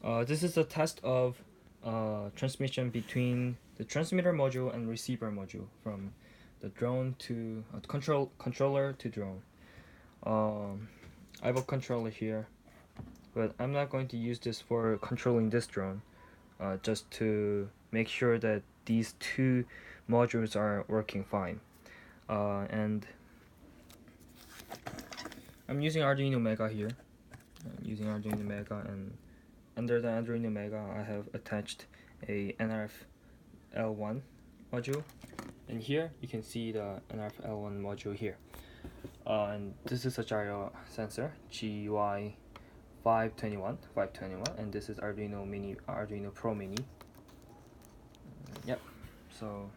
This is a test of transmission between the transmitter module and receiver module from the drone to controller to drone. I have a controller here, but I'm not going to use this for controlling this drone. Just to make sure that these two modules are working fine. And I'm using Arduino Mega here. I'm using Arduino Mega, and under the Arduino Mega I have attached a NRF L1 module, and here you can see the NRF L1 module here. And this is a gyro sensor GY 521, and this is Arduino Pro Mini. Yep. So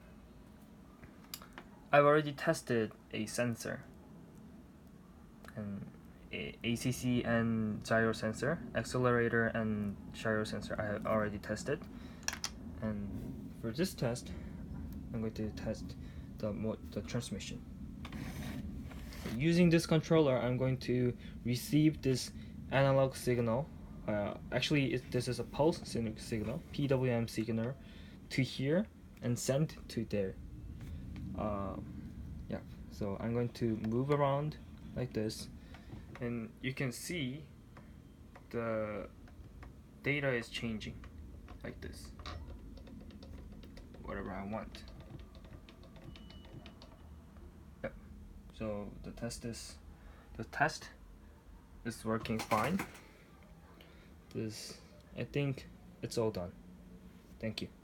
I've already tested a sensor, and ACC and gyro sensor, accelerator and gyro sensor I have already tested. And for this test, I'm going to test the transmission. Using this controller, I'm going to receive this analog signal. Actually, this is a pulse signal, PWM signal, to here and send to there. Yeah, so I'm going to move around like this, and you can see the data is changing like this, whatever I want. Yep. So the test is working fine. I think it's all done. Thank you.